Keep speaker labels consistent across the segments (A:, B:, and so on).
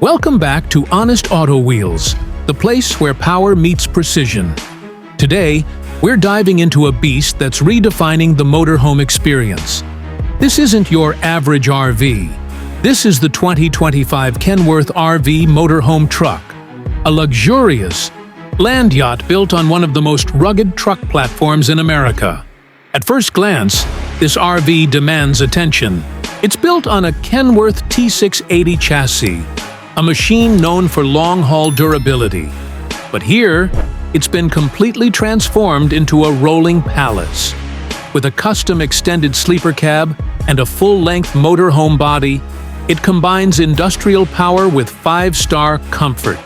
A: Welcome back to Honest Auto Wheels, the place where power meets precision. Today, we're diving into a beast that's redefining the motorhome experience. This isn't your average RV. This is the 2025 Kenworth RV Motorhome Truck, a luxurious land yacht built on one of the most rugged truck platforms in America. At first glance, this RV demands attention. It's built on a Kenworth T680 chassis, a machine known for long-haul durability. But here, it's been completely transformed into a rolling palace. With a custom extended sleeper cab and a full-length motorhome body, it combines industrial power with 5-star comfort.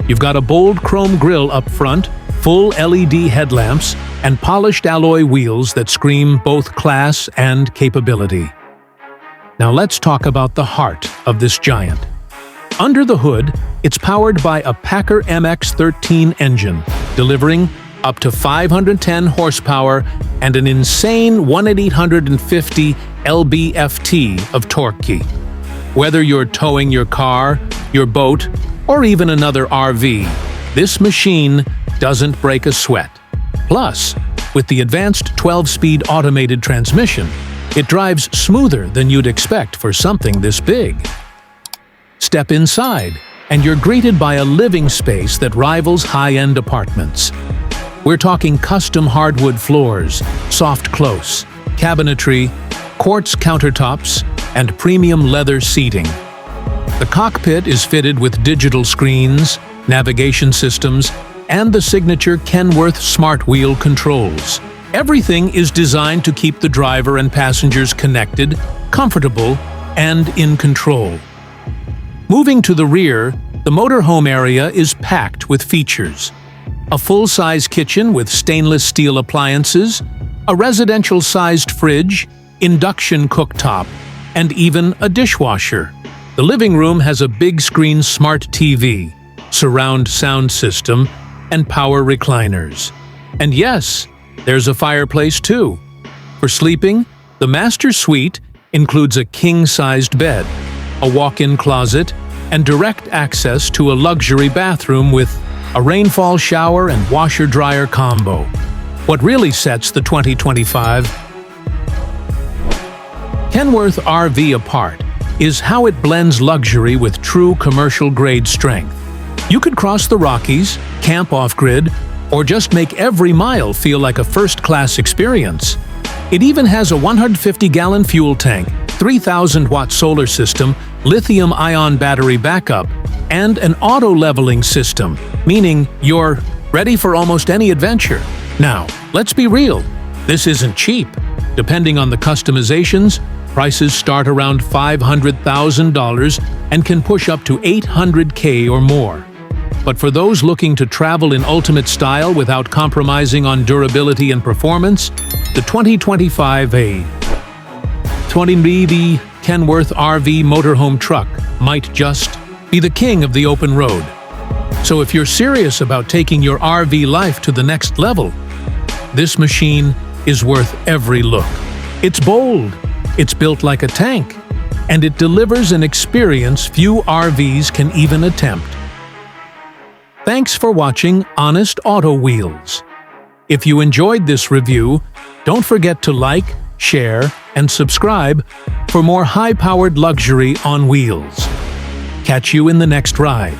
A: You've got a bold chrome grille up front, full LED headlamps, and polished alloy wheels that scream both class and capability. Now let's talk about the heart of this giant. Under the hood, it's powered by a PACCAR MX-13 engine, delivering up to 510 horsepower and an insane 1,850 lb-ft of torque. Whether you're towing your car, your boat, or even another RV, this machine doesn't break a sweat. Plus, with the advanced 12-speed automated transmission, it drives smoother than you'd expect for something this big. Step inside, and you're greeted by a living space that rivals high-end apartments. We're talking custom hardwood floors, soft close, cabinetry, quartz countertops, and premium leather seating. The cockpit is fitted with digital screens, navigation systems, and the signature Kenworth Smart Wheel controls. Everything is designed to keep the driver and passengers connected, comfortable, and in control. Moving to the rear, the motorhome area is packed with features. A full-size kitchen with stainless steel appliances, a residential-sized fridge, induction cooktop, and even a dishwasher. The living room has a big-screen smart TV, surround sound system, and power recliners. And yes, there's a fireplace too. For sleeping, the master suite includes a king-sized bed, a walk-in closet, and direct access to a luxury bathroom with a rainfall shower and washer-dryer combo. What really sets the 2025 Kenworth RV apart is how it blends luxury with true commercial-grade strength. You could cross the Rockies, camp off-grid, or just make every mile feel like a first-class experience. It even has a 150-gallon fuel tank, 3,000-watt solar system, lithium-ion battery backup, and an auto-leveling system, meaning you're ready for almost any adventure. Now, let's be real, this isn't cheap. Depending on the customizations, prices start around $500,000 and can push up to $800K or more. But for those looking to travel in ultimate style without compromising on durability and performance, the 2025 Kenworth RV Motorhome Truck might just be the king of the open road. So if you're serious about taking your RV life to the next level, this machine is worth every look. It's bold, it's built like a tank, and it delivers an experience few RVs can even attempt. Thanks for watching Honest Auto Wheels. If you enjoyed this review, don't forget to like, share, and subscribe for more high-powered luxury on wheels. Catch you in the next ride.